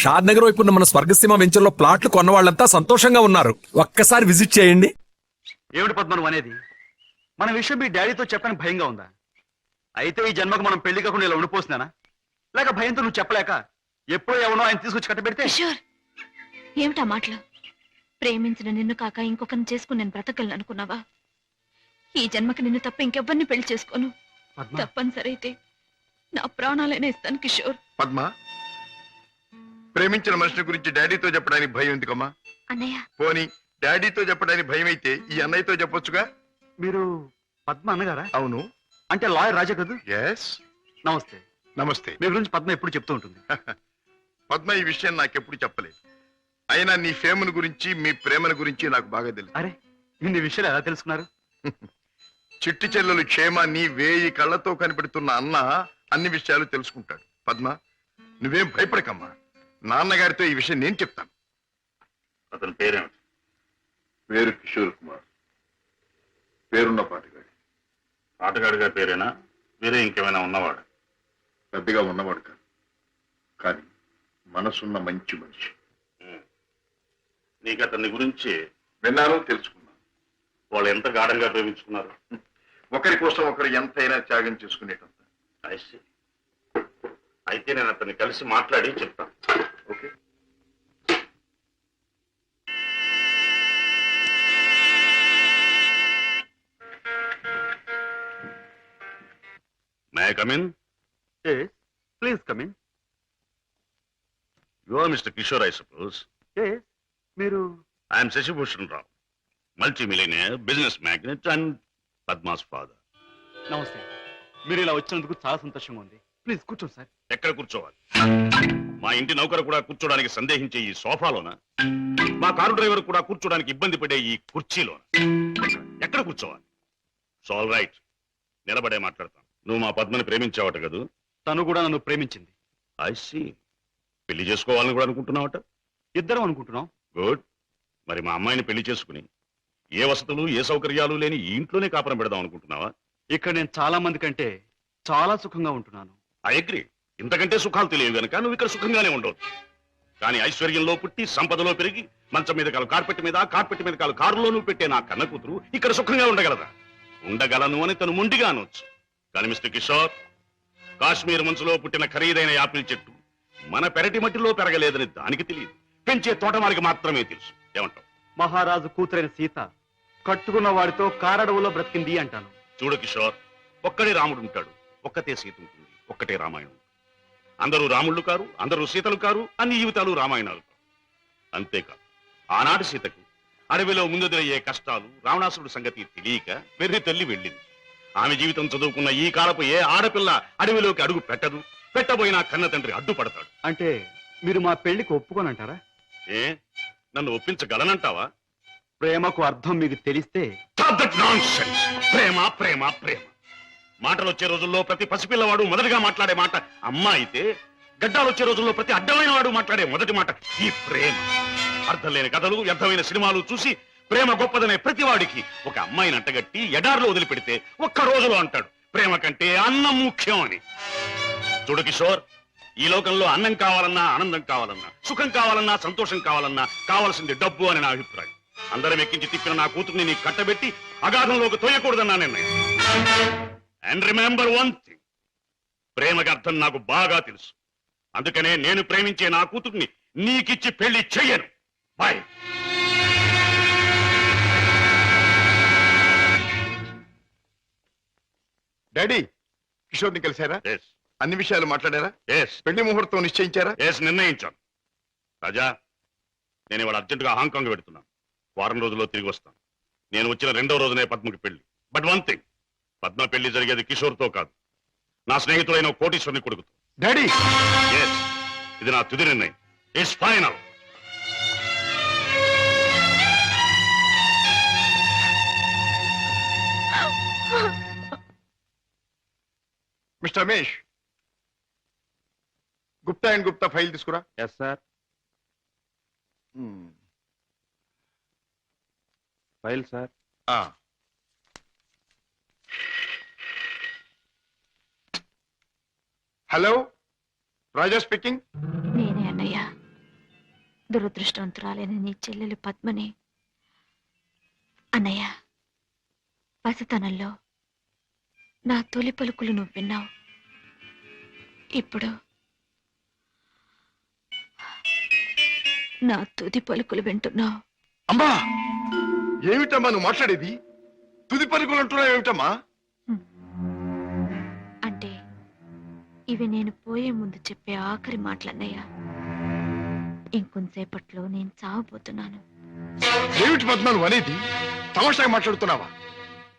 షాద్ నగర్ వైపు ఉన్న మన స్వర్గసీమ వెంచర్లో ప్లాట్లు కొన్న వాళ్ళంతా సంతోషంగా ఉన్నారు. ఒక్కసారి విజిట్ చేయండి. ఏమిటి పద్మను అనేది? మన విషయం మీ డాడీతో చెప్పని భయంగా ఉందా? అయితే ఈ జన్మకు మనం పెళ్లి కాకుండా ఇలా ఉండిపోతున్నానా? లేక భయంతో నువ్వు చెప్పలేక ఎప్పుడో ఎవనో ఆయన తీసుకొచ్చి కట్టబెడితే? కిషోర్, ఏమిటా మాటలు? ప్రేమించిన నిన్ను కాక ఇంకొకరిని చేసుకుని నేను బ్రతకలను అనుకున్నావా? ఈ జన్మకి నిన్ను తప్ప ఇంకెవ్వరిని పెళ్లి చేసుకోను. తప్పనిసరి అయితే నా ప్రాణాలైనా ఇస్తాను కిషోర్. పద్మ, ప్రేమించిన మనిషిని గురించి డాడీతో చెప్పడానికి భయం ఎందుకమ్మా? అన్నయ్య, పోనీ డాడీతో చెప్పడానికి భయం అయితే ఈ అన్నయ్యతో చెప్పొచ్చుగా. మీరు పద్మ అన్నగారా? అవును. అంటే లాయర్ రాజా కదా? ఎస్. నమస్తే. నమస్తే. మీ గురించి పద్మ ఎప్పుడు చెప్తూ ఉంటుంది. పద్మ ఈ విషయం నాకెప్పుడు చెప్పలేదు. అయినా నీ ఫేమను గురించి మీ ప్రేమను గురించి నాకు బాగా తెలుసు. అరే, ఇన్ని విషయాలు ఎలా తెలుసుకున్నారు? చిట్టి చెల్లెలు క్షేమాన్ని వేయి కళ్ళతో కనిపెడుతున్న అన్న అన్ని విషయాలు తెలుసుకుంటాడు. పద్మ, నువ్వేం భయపడకమ్మా. నాన్నగారితో ఈ విషయం నేను చెప్తాను. అతని పేరేమిటి? పేరు కిషోర్ కుమార్. పేరున్న పాటగాడి. ఆటగాడిగా పేరేనా? వేరే ఇంకేమైనా ఉన్నవాడు? పెద్దగా ఉన్నవాడు కాదు, కానీ మనసున్న మంచి మనిషి. నీకు అతని గురించి విన్నాను, తెలుసుకున్నాను. వాళ్ళు ఎంత గాఢంగా ప్రేమించుకున్నారు? ఒకరి కోసం ఒకరు ఎంతైనా త్యాగం చేసుకునేటంత. అయితే నేను అతన్ని కలిసి మాట్లాడి చెప్తాను. Okay. May I come in? Please come in. You are mister Kishore, I suppose. మీరు? I'm Shashibhushan Rao, multimillionaire, business magnate and Padma's father. నమస్తే. మీరు ఇలా వచ్చినందుకు చాలా సంతోషంగా ఉంది. ప్లీజ్ కూర్చోండి సార్. ఎక్కడ కూర్చోవాలి? మా ఇంటి నౌకరు కూడా కూర్చోడానికి సందేహించే ఈ సోఫాలోనా? మా కారు డ్రైవర్ కూడా కూర్చోడానికి ఇబ్బంది పడే ఈ కుర్చీలోనా? ఎక్కడ కూర్చోవాలి? ఆల్ రైట్, నిలబడే మాట్లాడతాను. నువ్వు మా పద్మని ప్రేమించావట కదూ? తను కూడా నన్ను ప్రేమించింది. I see. పెళ్లి చేసుకోవాలని కూడా అనుకుంటున్నావట? ఇద్దరం అనుకుంటున్నాం. గుడ్. మరి మా అమ్మాయిని పెళ్లి చేసుకుని ఏ వసతులు ఏ సౌకర్యాలు లేని ఈ ఇంట్లోనే కాపురం పెడదాం అనుకుంటున్నావా? ఇక్కడ నేను చాలా మంది కంటే చాలా సుఖంగా ఉంటున్నాను. I agree. ఇంతకంటే సుఖాలు తెలియవు గనక నువ్వు ఇక్కడ సుఖంగానే ఉండవచ్చు. కానీ ఐశ్వర్యంలో పుట్టి సంపదలో పెరిగి మంచం మీద కాలు కార్పెట్ మీద, కార్పెట్ మీద కాలు కారులోనూ పెట్టే నా కన్న కూతురు ఇక్కడ సుఖంగా ఉండగలదా? ఉండగలను అని తను మొండిగా అనొచ్చు. కానీ మిస్టర్ కిషోర్, కాశ్మీర్ మంచులో పుట్టిన ఖరీదైన యాపిల్ చెట్టు మన పెరటి మట్టిలో పెరగలేదని దానికి తెలియదు, పెంచే తోటమారికి మాత్రమే తెలుసు. ఏమంటావు? మహారాజు కూతురైన సీత కట్టుకున్న వాడితో కారడవులో బ్రతికింది అంటాను. చూడు కిషోర్, ఒక్కడే రాముడు ఉంటాడు, ఒక్కతే సీత ఉంటుంది, ఒక్కటే రామాయణం. అందరూ రాముళ్ళు కారు, అందరూ సీతలు కారు, అన్ని జీవితాలు రామాయణాలు కారు. అంతేకాదు, ఆనాటి సీతకు అడవిలో ముందుదయ్యే కష్టాలు, రావణాసురుడి సంగతి తెలియక వెర్రి తల్లి వెళ్ళింది. ఆమె జీవితం చదువుకున్న ఈ కాలపు ఏ ఆడపిల్ల అడవిలోకి అడుగు పెట్టదు. పెట్టబోయినా కన్న తండ్రి అడ్డుపడతాడు. అంటే మీరు మా పెళ్లికి ఒప్పుకోనంటారా? ఏ, నన్ను ఒప్పించగలనంటావా? ప్రేమకు అర్థం మీకు తెలిస్తే. ప్రేమ ప్రేమ ప్రేమ మాటలు వచ్చే రోజుల్లో ప్రతి పసిపిల్లవాడు మొదటిగా మాట్లాడే మాట అమ్మ అయితే, గడ్డాలు వచ్చే రోజుల్లో ప్రతి అడ్డమైన వాడు మాట్లాడే మొదటి మాట ఈ ప్రేమ. అర్థం లేని కథలు, వ్యర్థమైన సినిమాలు చూసి ప్రేమ గొప్పదనే ప్రతివాడికి ఒక అమ్మాయిని అంటగట్టి ఎడారిలో వదిలిపెడితే ఒక్క రోజులో అంటాడు ప్రేమ కంటే అన్నం ముఖ్యం అని. చూడు కిషోర్, ఈ లోకంలో అన్నం కావాలన్నా, ఆనందం కావాలన్నా, సుఖం కావాలన్నా, సంతోషం కావాలన్నా కావాల్సింది డబ్బు అని నా అభిప్రాయం. అందరం ఎక్కించి తిప్పిన నా కూతుర్ని నీకు కట్టబెట్టి అగాధంలోకి తోయకూడదన్నా నిర్ణయం. అండ్ రిమెంబర్ వన్ థింగ్, ప్రేమకి అర్థం నాకు బాగా తెలుసు. అందుకనే నేను ప్రేమించే నా కూతుర్ని నీకిచ్చి పెళ్లి చెయ్యను. బాయ్. డాడీ, కిషోర్ని కలిశారా? ఎస్. అన్ని విషయాలు మాట్లాడారా? ఎస్. పెళ్లి ముహూర్తం నిశ్చయించారా? ఎస్, నిర్ణయించాను. రాజా, నేను ఇవాళ అర్జెంటుగా హాంకాంగ్ పెడుతున్నాను. వారం రోజుల్లో తిరిగి వస్తాను. నేను వచ్చిన 2వ రోజునే పద్మకి పెళ్లి. బట్ వన్ థింగ్, పద్మ పెళ్లి జరిగేది కిషోర్తో కాదు, నా స్నేహితుడైన కోటీశ్వరుని కొడుకుతో. డాడీ, ఎస్, ఇది నా తుది నిర్ణయం. It's final. Mister Ramesh, Gupta and Gupta file తీసుకురా. Yes sir. File sir. Hello, Raja speaking. నేనే అన్నయ్య. దురదృష్టవంతురాలైన నీ చెల్లెలు పద్మని అన్నయ్య, పసితనంలో నా తొలి పలుకులు నువ్వు విన్నావు. ఇప్పుడు నా తుది పలుకులు వింటున్నావు. అమ్మా, ఏమిటమ్మా నువ్వు మాట్లాడేది? తుది పలుకులు అంటున్నావు ఏమిటమ్మా? అంటే ఇవి నేను పోయే ముందు చెప్పే ఆఖరి మాటలన్నయ్య. ఇంకొంతసేపట్లో నేను చావబోతున్నాను. ఏమిటి పద్మ నువ్వు అనేది? తమాషాగా మాట్లాడుతున్నావా?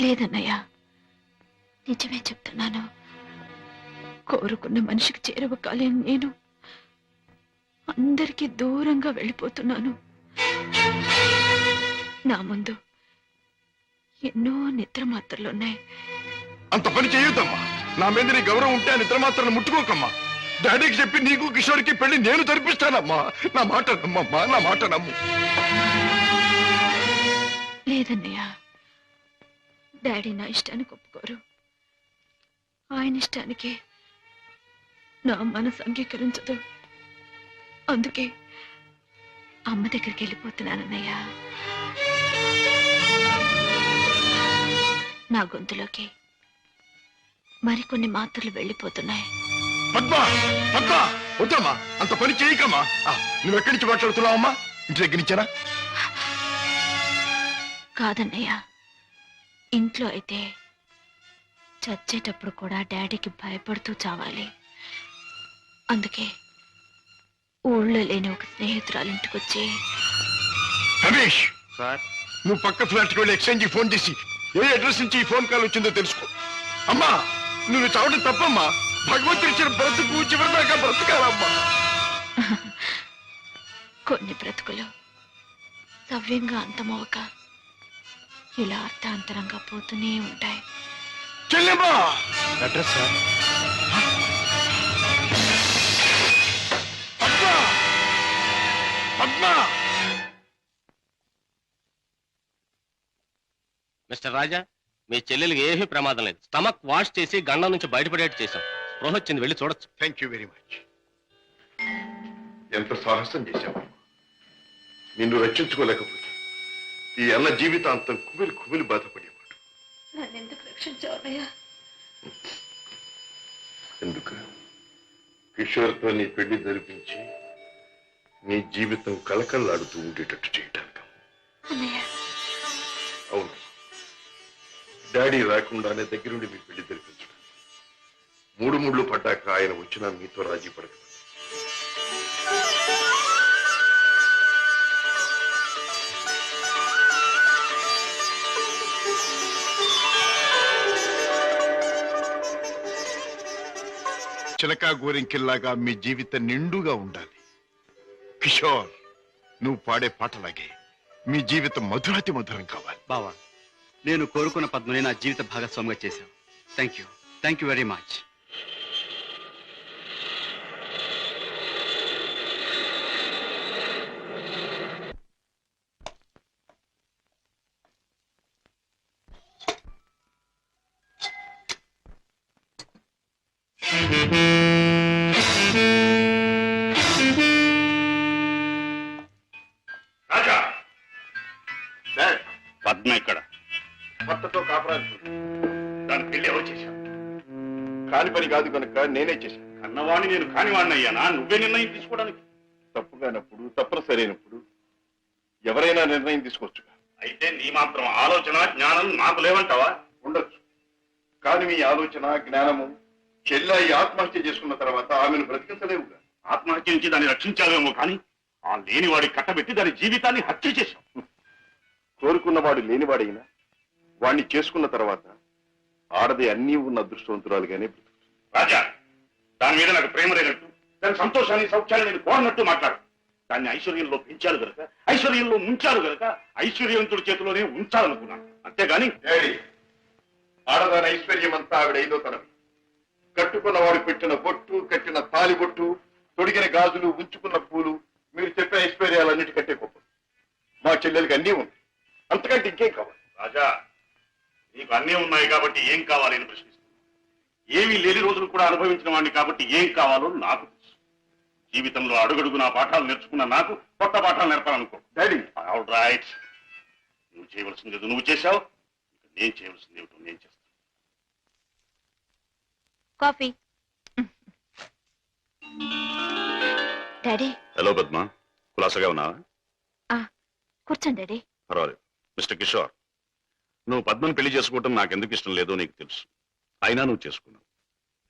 లేదన్నయ్య, నిజమే చెప్తున్నాను. కోరుకున్న మనిషికి చేరువ కాలేని నేను అందరికీ దూరంగా వెళ్ళిపోతున్నాను. నా ముందు ఎన్నో నిద్ర మాత్రలున్నాయి. అంత పని చేయొద్దమ్మా. నా మీద నీ గౌరవం ఉంటే ఆ నిద్ర మాత్రం ముట్టుకోకమ్మా. డాడీకి చెప్పి నీకు కిషోర్కి పెళ్లి నేను జరిపిస్తానమ్మా. నా మాట నమ్మమ్మా, నా మాట నమ్ము. లేదన్నయ్య, డాడీ నా ఇష్టానికి ఒప్పుకోరు. ఆయన ఇష్టానికి నా మనసు అంగీకరించదు. అందుకే అమ్మ దగ్గరికి వెళ్ళిపోతున్నానన్నయ్య. నా గొంతులోకి మరికొన్ని మాత్రలు వెళ్ళిపోతున్నాయి. పద్మ, పద్మ, వద్దమ్మా, అంత పని చేయకమ్మా. నువ్వు ఎక్కడి నుంచి మాట్లాడుతున్నావమ్మా? ఇంటి దగ్గర నుంచేనా? కాదన్నయ్య, ఇంట్లో అయితే చచ్చేటప్పుడు కూడా డాడీకి భయపడుతూ చావాలి. అందుకే ఊళ్ళో లేని ఒక స్నేహితురాలు ఇంటికొచ్చి, రమేష్, సార్, నువ్వు పక్క ఫ్లాట్కి వెళ్ళి ఎక్స్చేంజ్ ఫోన్ చేసి ఏ అడ్రస్ నుంచి ఈ ఫోన్ కాల్ వచ్చిందో తెలుసుకో. అమ్మా, నువ్వు చావడం తప్పమ్మా. భగవంతుడు ఇచ్చిన బ్రతుకు చివరిదాకా బ్రతకాలమ్మా. కొన్ని బ్రతుకులు సవ్యంగా అంతమవక ఇలా అర్థాంతరంగా పోతూనే ఉంటాయి. చెల్లెమ్మా, address sir. Padma, Padma. Mister Raja, మీ చెల్లెలికి ఏమీ ప్రమాదం లేదు. స్టమక్ వాష్ చేసి గండం నుంచి బయటపడేట్టు చేశాం. స్పృహ వచ్చింది, వెళ్ళి చూడొచ్చు. Thank you very much. ఎంత సాహసం చేశావు. నిన్ను రక్షించుకోలేకపోతే ఈ అన్న జీవితాంతం కుమిలి కుమిలి బాధపడేవాడు. నన్నెందుకు రక్షించావయ్యా? ఎందుకు? కిషోర్తో నీ పెళ్లి జరిపించి నీ జీవితం కళకళలాడుతూ ఉండేటట్టు చేయటానికి. అన్నయ్య, అవును, డాడీ రాకుండానే దగ్గరుండి మీ పెళ్లి జరిపించడం. మూడు ముళ్ళు పడ్డాక ఆయన వచ్చినా మీతో రాజీ పడదు. చిలకా గోరింకిల్లాగా మీ జీవితం నిండుగా ఉండాలి. కిషోర్, నువ్వు పాడే పాటలాగే మీ జీవితం మధురాతి మధురం కావాలి. బావా, నేను కోరుకున్న పద్మని నా జీవిత భాగస్వామిగా చేశావు. Thank you very much. Raja, dad, Padma ఇక్కడ. భర్తతో కాపురాలు దాని పెళ్లి ఎవరు చేశావు? కాని పని కాదు కనుక నేనే చేశాను. కన్నవాణ్ణి నేను కానివాణ్ణి అయ్యానా? నువ్వే నిర్ణయం తీసుకోవడానికి. తప్పుగానప్పుడు, తప్పనిసరి అయినప్పుడు ఎవరైనా నిర్ణయం తీసుకోవచ్చుగా. అయితే నీ మాత్రం ఆలోచన జ్ఞానం నాకు లేవంటావా? ఉండొచ్చు, కానీ మీ ఆలోచన జ్ఞానము చెల్లాయి ఆత్మహత్య చేసుకున్న తర్వాత ఆమెను బ్రతికించలేవుగా. ఆత్మహత్య నుంచి దాన్ని రక్షించావేమో కానీ ఆ లేనివాడి కట్టబెట్టి దాని జీవితాన్ని హత్య చేశావు. కోరుకున్నవాడు లేనివాడైనా వాణ్ణి చేసుకున్న తర్వాత ఆడది అన్నీ ఉన్న అదృష్టవంతురాలుగానే బ్రతుకుతుంది. రాజా, దాని మీద నాకు ప్రేమ లేనట్టు, దాని సంతోషాన్ని సౌఖ్యాన్ని నేను కోరినట్టు మాట్లాడు. దాన్ని ఐశ్వర్యంలో పెంచారు గనక, ఐశ్వర్యంలో ముంచారు గనక ఐశ్వర్యవంతుడి చేతిలోనే ఉంచాలనుకున్నాను. అంతేగాని డాడీ, ఆడదాని ఐశ్వర్యం అంతా ఆవిడైదో తనవి. కట్టుకున్నవాడు పెట్టిన బొట్టు, కట్టిన తాలి బొట్టు, తొడిగిన గాజులు, ఉంచుకున్న పూలు, మీరు చెప్పే ఐశ్వర్యాలన్నిటికంటే గొప్ప. మా చెల్లెలకి అన్నీ ఉంది, అంతకంటే ఇంకేం కావాలి? రాజా, నీకు అన్నీ ఉన్నాయి కాబట్టి ఏం కావాలి అని ప్రశ్నిస్తున్నాను. ఏమీ లేని రోజులు కూడా అనుభవించిన వాడిని కాబట్టి ఏం కావాలో నాకు తెలుసు. జీవితంలో అడుగడుగు నా పాఠాలు నేర్చుకున్న నాకు కొత్త పాఠాలు నేర్పాలనుకో. డాడీ ఆల్ రైట్, నువ్వు చేయవలసింది ఏదో నువ్వు చేశావు, ఇక నేను చేయవలసింది ఏమిటో నేను చేస్తాను. కాఫీ. డాడీ హలో పద్మ, కులాసగా ఉన్నావా? కూర్చోండి డాడీ. పర్వాలేదు. మిస్టర్ కిషోర్, నువ్వు పద్మను పెళ్లి చేసుకోవటం నాకు ఎందుకు ఇష్టం లేదో నీకు తెలుసు, అయినా నువ్వు చేసుకున్నావు.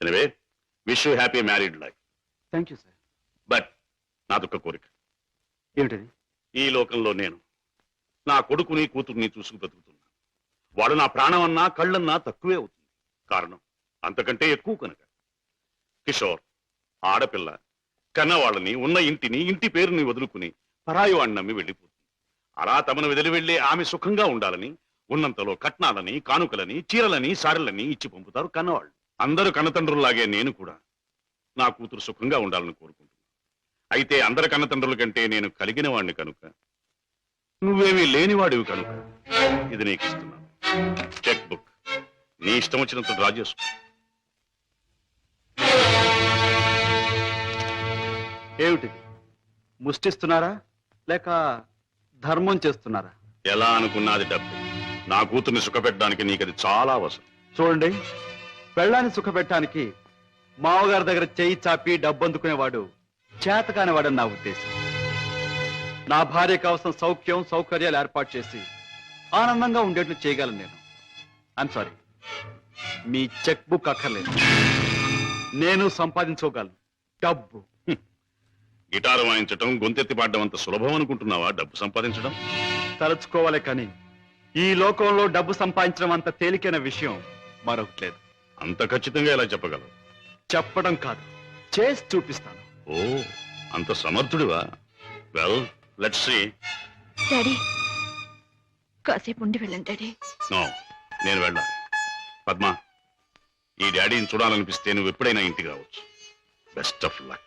Anyway, wish you happy married life. Thank you sir. But నాదొక్క కోరిక. ఏమిటది? ఈ లోకంలో నేను నా కొడుకుని కూతుర్ని చూసుకు బ్రతుకుతున్నా. వాడు నా ప్రాణం అన్నా కళ్ళన్నా తక్కువే అవుతుంది. కారణం అంతకంటే ఎక్కువ కనుక. కిషోర్, ఆడపిల్ల కన్నవాళ్ళని, ఉన్న ఇంటిని, ఇంటి పేరుని వదులుకుని పరాయి వాడిని నమ్మి వెళ్ళిపోతుంది. అలా తమను వదిలి వెళ్ళి ఆమె సుఖంగా ఉండాలని ఉన్నంతలో కట్నాలని, కానుకలని, చీరలని, సారెలని ఇచ్చి పంపుతారు కన్నవాళ్ళు. అందరూ కన్నతండ్రుల్లాగే నేను కూడా నా కూతురు సుఖంగా ఉండాలని కోరుకుంటున్నాను. అయితే అందరి కన్నతండ్రుల కంటే నేను కలిగిన వాడిని కనుక, నువ్వేమీ లేనివాడివి కనుక ఇది నీకు ఇస్తున్నాను. చెక్ బుక్ నీ ఇష్టం వచ్చినంత డ్రా చేసుకో. ఏమిటిది? ముష్టిస్తున్నారా లేక ధర్మం చేస్తున్నారా? ఎలా అనుకున్నది డబ్బు. నా కూతుర్ని సుఖపెట్టడానికి నీకు అది చాలా అవసరం. చూడండి, పెళ్ళాన్ని సుఖపెట్టడానికి మామగారి దగ్గర చెయ్యి చాపి డబ్బు అందుకునేవాడు చేతకానివాడని నా ఉద్దేశం. నా భార్య కావలసిన సౌఖ్యం సౌకర్యాలు ఏర్పాటు చేసి ఆనందంగా ఉండేట్లు చేయగలను నేను. I'm sorry, me cheque book అక్కర్లేదు. నేను సంపాదించుకోగలను డబ్బు. గిటారు వాయించటం, గొంతెత్తి పాడడం అంత సులభం అనుకుంటున్నావా డబ్బు సంపాదించడం? తలుచుకోవాలి కానీ ఈ లోకంలో డబ్బు సంపాదించడం అంత తేలికైన విషయం మరొకటి లేదు. అంత ఖచ్చితంగా ఎలా చెప్పగలవు? చెప్పడం కాదు, చేసి చూపిస్తాను. ఓ, అంత సమర్థుడివా? Well, let's see. డాడీ కాసేపు ఉండి వెళ్ళండి డాడీ. నో, నేను వెళ్ళాలి. పద్మ, ఈ డాడీని చూడాలనిపిస్తే నువ్వు ఎప్పుడైనా ఇంటికి రావచ్చు. Best of luck.